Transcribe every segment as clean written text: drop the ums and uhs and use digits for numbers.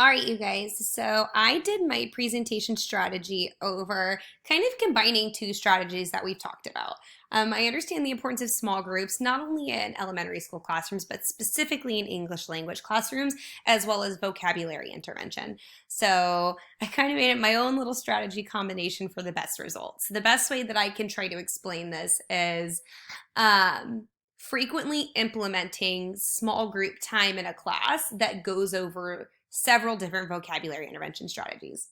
All right, you guys. So I did my presentation strategy over kind of combining two strategies that we've talked about. I understand the importance of small groups, not only in elementary school classrooms, but specifically in English language classrooms, as well as vocabulary intervention. So I kind of made it my own little strategy combination for the best results. The best way that I can try to explain this is frequently implementing small group time in a class that goes over several different vocabulary intervention strategies.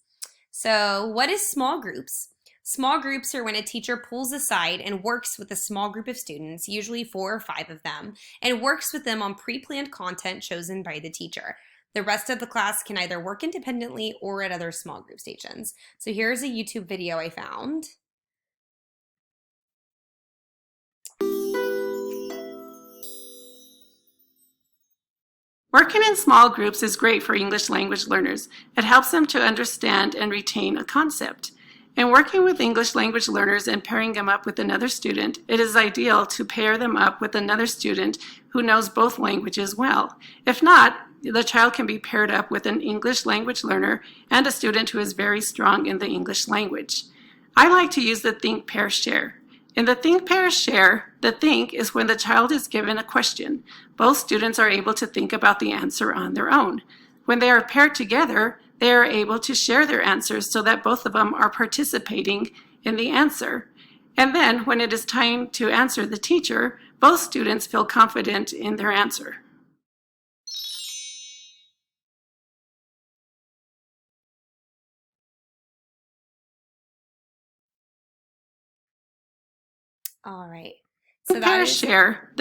So, what is small groups? Small groups are when a teacher pulls aside and works with a small group of students, usually 4 or 5 of them, and works with them on pre-planned content chosen by the teacher. The rest of the class can either work independently or at other small group stations. So here's a YouTube video I found. Working in small groups is great for English language learners. It helps them to understand and retain a concept. In working with English language learners and pairing them up with another student, it is ideal to pair them up with another student who knows both languages well. If not, the child can be paired up with an English language learner and a student who is very strong in the English language. I like to use the think, pair, share. In the think, pair, share, the think is when the child is given a question. Both students are able to think about the answer on their own. When they are paired together, they are able to share their answers so that both of them are participating in the answer. And then, when it is time to answer the teacher, both students feel confident in their answer. All right. So that is share.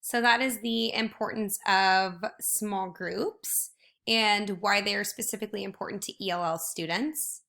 So that is the importance of small groups and why they are specifically important to ELL students.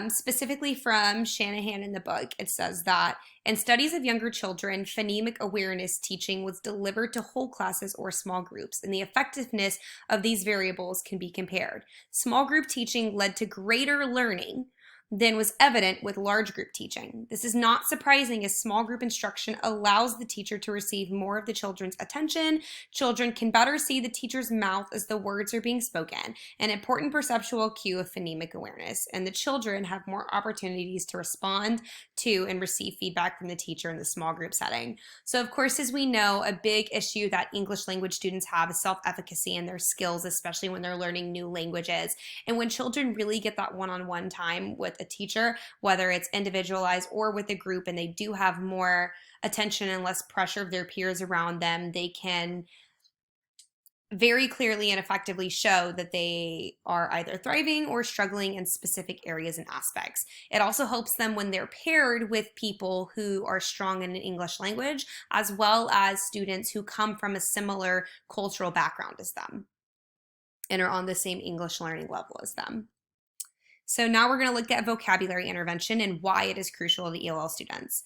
Specifically from Shanahan in the book, it says that in studies of younger children, phonemic awareness teaching was delivered to whole classes or small groups, and the effectiveness of these variables can be compared. Small group teaching led to greater learning than was evident with large group teaching. This is not surprising as small group instruction allows the teacher to receive more of the children's attention. Children can better see the teacher's mouth as the words are being spoken, an important perceptual cue of phonemic awareness, and the children have more opportunities to respond to and receive feedback from the teacher in the small group setting. So of course, as we know, a big issue that English language students have is self-efficacy in their skills, especially when they're learning new languages. And when children really get that one-on-one time with a teacher, whether it's individualized or with a group, and they do have more attention and less pressure of their peers around them, they can very clearly and effectively show that they are either thriving or struggling in specific areas and aspects. It also helps them when they're paired with people who are strong in an English language, as well as students who come from a similar cultural background as them and are on the same English learning level as them. So now we're going to look at vocabulary intervention and why it is crucial to ELL students.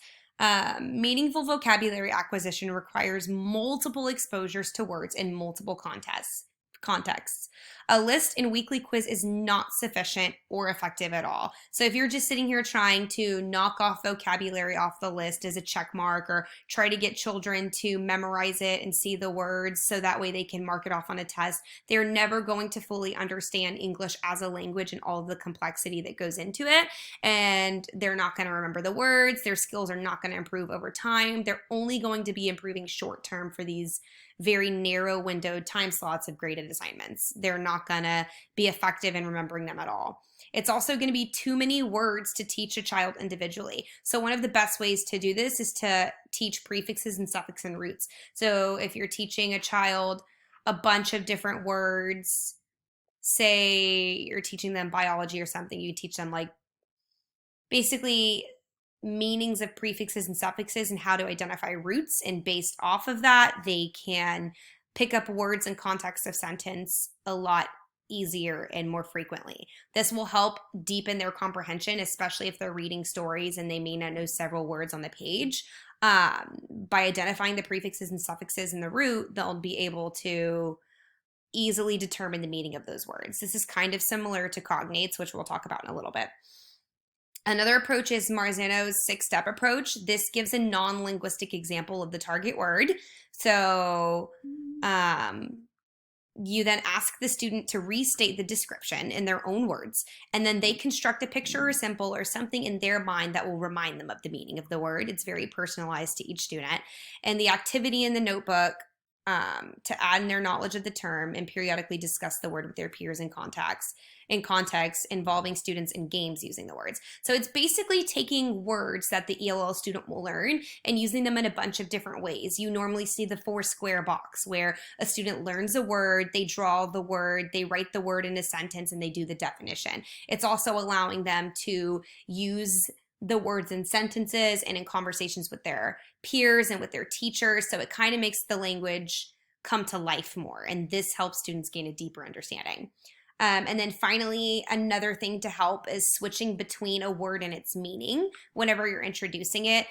Meaningful vocabulary acquisition requires multiple exposures to words in multiple contexts. A list and weekly quiz is not sufficient or effective at all. So if you're just sitting here trying to knock off vocabulary off the list as a check mark, or try to get children to memorize it and see the words so that way they can mark it off on a test, they're never going to fully understand English as a language and all of the complexity that goes into it. And they're not going to remember the words. Their skills are not going to improve over time. They're only going to be improving short term for these very narrow windowed time slots of graded assignments. They're not going to be effective in remembering them at all. It's also going to be too many words to teach a child individually. So one of the best ways to do this is to teach prefixes and suffixes and roots. So if you're teaching a child a bunch of different words, say you're teaching them biology or something, you teach them like basically meanings of prefixes and suffixes and how to identify roots, and based off of that they can pick up words in context of sentence a lot easier and more frequently. This will help deepen their comprehension, especially if they're reading stories and they may not know several words on the page. By identifying the prefixes and suffixes in the root, they'll be able to easily determine the meaning of those words. This is kind of similar to Cognates, which we'll talk about in a little bit. Another approach is Marzano's 6-step approach. This gives a non-linguistic example of the target word. So You then ask the student to restate the description in their own words, and then they construct a picture or symbol or something in their mind that will remind them of the meaning of the word. It's very personalized to each student. And the activity in the notebook, to add in their knowledge of the term and periodically discuss the word with their peers in context involving students in games using the words. So it's basically taking words that the ELL student will learn and using them in a bunch of different ways. You normally see the 4-square box where a student learns a word, they draw the word, they write the word in a sentence, and they do the definition. It's also allowing them to use the words in sentences and in conversations with their peers and with their teachers. So it kind of makes the language come to life more. And this helps students gain a deeper understanding. And then finally, another thing to help is switching between a word and its meaning whenever you're introducing it.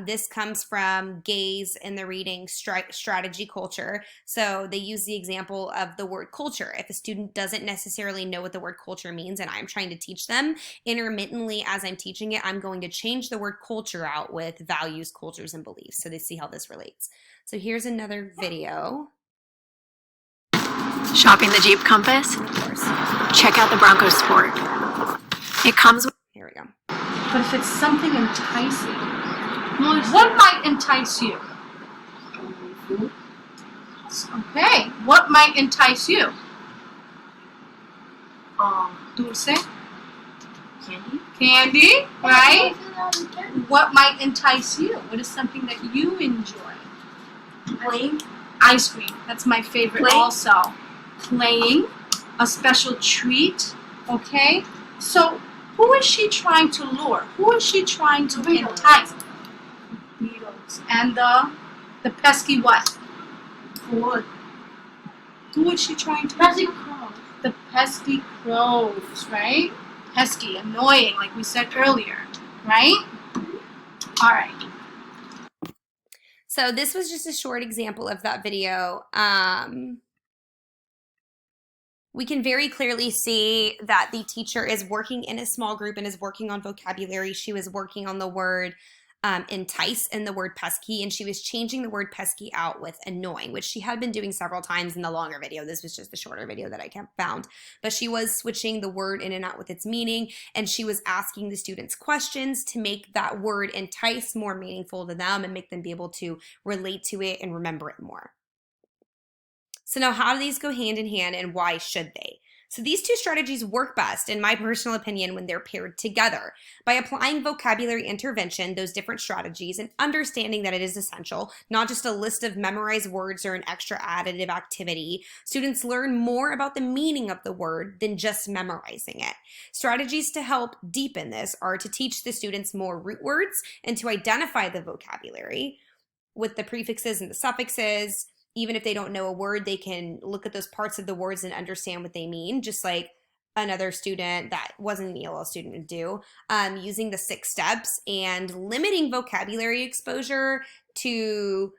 This comes from Gay's in the reading strategy culture. So they use the example of the word culture. If a student doesn't necessarily know what the word culture means and I'm trying to teach them, intermittently as I'm teaching it, I'm going to change the word culture out with values, cultures, and beliefs so they see how this relates. So here's another video. Shopping the Jeep Compass? Of course. Check out the Bronco Sport. It comes with... Here we go. But if it's something enticing, what might entice you? Okay, what might entice you? Dulce? Candy, right? What might entice you? What is something that you enjoy? Playing. Ice cream, that's my favorite Playing. also. Playing, a special treat, okay? So, who is she trying to lure? Who is she trying to entice? Beetles. And the pesky what? What? Who is she trying to Pesky crows. The pesky crows, right? Pesky, annoying, like we said earlier, right? All right. So this was just a short example of that video. We can very clearly see that the teacher is working in a small group and is working on vocabulary. She was working on the word entice and the word pesky, and she was changing the word pesky out with annoying, which she had been doing several times in the longer video. This was just the shorter video that I found. But she was switching the word in and out with its meaning, and she was asking the students questions to make that word entice more meaningful to them and make them be able to relate to it and remember it more. So now how do these go hand in hand and why should they? So these two strategies work best, in my personal opinion, when they're paired together. By applying vocabulary intervention, those different strategies, and understanding that it is essential, not just a list of memorized words or an extra additive activity, students learn more about the meaning of the word than just memorizing it. Strategies to help deepen this are to teach the students more root words and to identify the vocabulary with the prefixes and the suffixes. Even if they don't know a word, they can look at those parts of the words and understand what they mean, just like another student that wasn't an ELL student would do, using the 6 steps and limiting vocabulary exposure to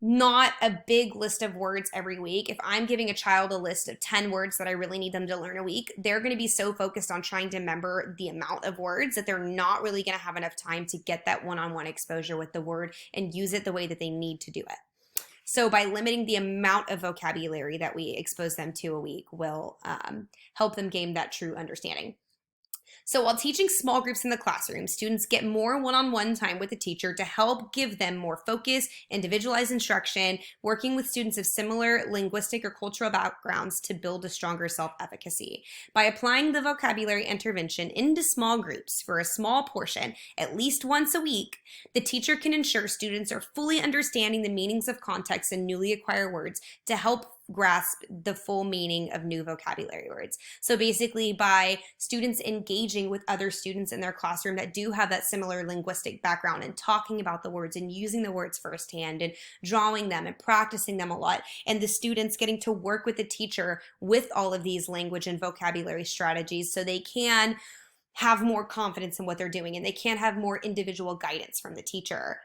not a big list of words every week. If I'm giving a child a list of 10 words that I really need them to learn a week, they're going to be so focused on trying to remember the amount of words that they're not really going to have enough time to get that one-on-one exposure with the word and use it the way that they need to do it. So by limiting the amount of vocabulary that we expose them to a week will help them gain that true understanding. So while teaching small groups in the classroom, students get more one-on-one time with the teacher to help give them more focus, individualized instruction, working with students of similar linguistic or cultural backgrounds to build a stronger self-efficacy. By applying the vocabulary intervention into small groups for a small portion, at least once a week, the teacher can ensure students are fully understanding the meanings of context and newly acquired words to help grasp the full meaning of new vocabulary words. So basically, by students engaging with other students in their classroom that do have that similar linguistic background and talking about the words and using the words firsthand and drawing them and practicing them a lot, and the students getting to work with the teacher with all of these language and vocabulary strategies so they can have more confidence in what they're doing and they can have more individual guidance from the teacher.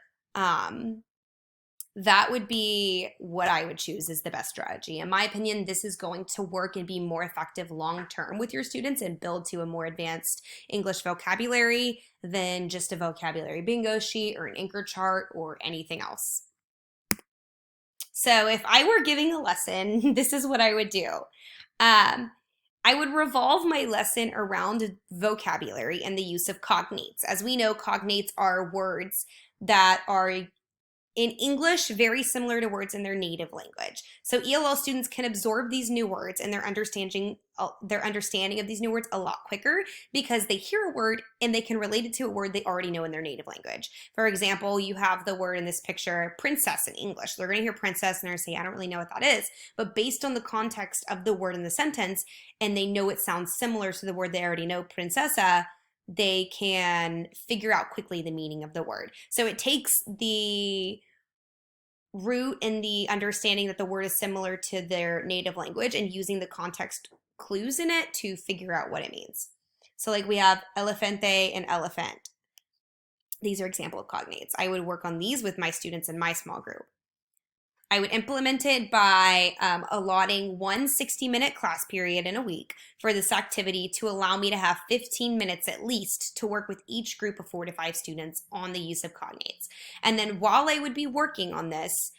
That would be what I would choose as the best strategy. In my opinion, this is going to work and be more effective long-term with your students and build to a more advanced English vocabulary than just a vocabulary bingo sheet or an anchor chart or anything else. So if I were giving a lesson, this is what I would do. Um, I would revolve my lesson around vocabulary and the use of cognates. As we know, cognates are words that are in English very similar to words in their native language. So ELL students can absorb these new words and their understanding of these new words a lot quicker because they hear a word and they can relate it to a word they already know in their native language. For example, you have the word in this picture, princess, in English. They're going to hear princess and they're going to say, I don't really know what that is. But based on the context of the word in the sentence, and they know it sounds similar to the word they already know, princessa, they can figure out quickly the meaning of the word. So it takes the root in the understanding that the word is similar to their native language and using the context clues in it to figure out what it means. So like we have elefante and elephant. These are example of cognates. I would work on these with my students in my small group. I would implement it by allotting one 60-minute class period in a week for this activity to allow me to have 15 minutes at least to work with each group of 4 to 5 students on the use of cognates. And then while I would be working on this,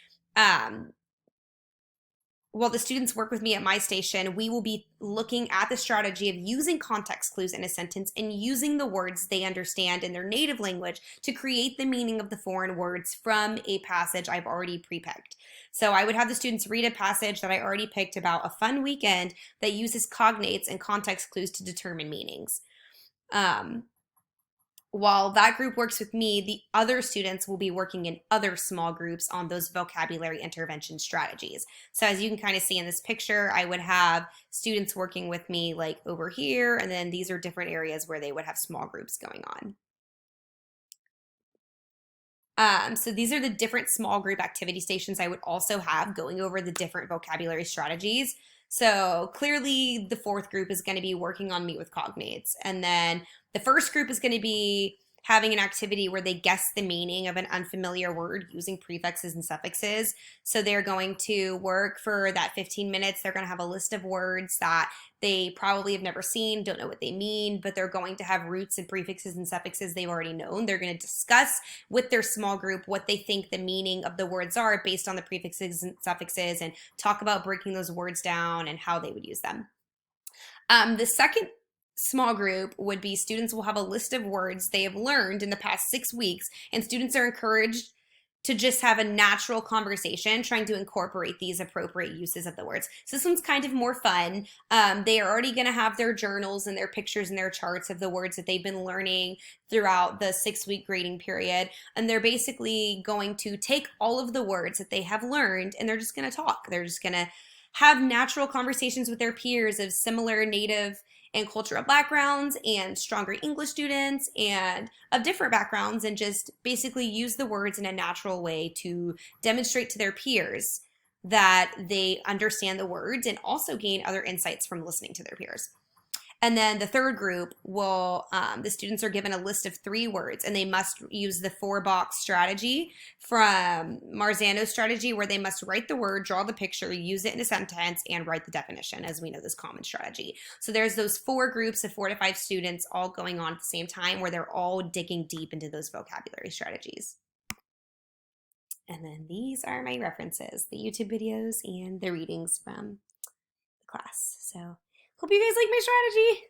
while the students work with me at my station, we will be looking at the strategy of using context clues in a sentence and using the words they understand in their native language to create the meaning of the foreign words from a passage I've already pre-picked. So I would have the students read a passage that I already picked about a fun weekend that uses cognates and context clues to determine meanings. While that group works with me, the other students will be working in other small groups on those vocabulary intervention strategies. So as you can kind of see in this picture, I would have students working with me like over here, and then these are different areas where they would have small groups going on. So these are the different small group activity stations I would also have going over the different vocabulary strategies. So clearly the 4th group is going to be working on Meet with Cognates. And then the 1st group is going to be having an activity where they guess the meaning of an unfamiliar word using prefixes and suffixes. So they're going to work for that 15 minutes. They're going to have a list of words that they probably have never seen, don't know what they mean, but they're going to have roots and prefixes and suffixes they've already known. They're going to discuss with their small group what they think the meaning of the words are based on the prefixes and suffixes and talk about breaking those words down and how they would use them. The second small group would be students will have a list of words they have learned in the past 6 weeks, and students are encouraged to just have a natural conversation trying to incorporate these appropriate uses of the words. So this one's kind of more fun. They are already going to have their journals and their pictures and their charts of the words that they've been learning throughout the 6-week grading period. And they're basically going to take all of the words that they have learned and they're just going to talk. They're just going to have natural conversations with their peers of similar native and cultural backgrounds and stronger English students and of different backgrounds, and just basically use the words in a natural way to demonstrate to their peers that they understand the words and also gain other insights from listening to their peers. And then the 3rd group will, the students are given a list of 3 words and they must use the 4-box strategy from Marzano's strategy, where they must write the word, draw the picture, use it in a sentence, and write the definition, as we know this common strategy. So there's those 4 groups of 4 to 5 students all going on at the same time where they're all digging deep into those vocabulary strategies. And then these are my references, the YouTube videos and the readings from the class. So hope you guys like my strategy.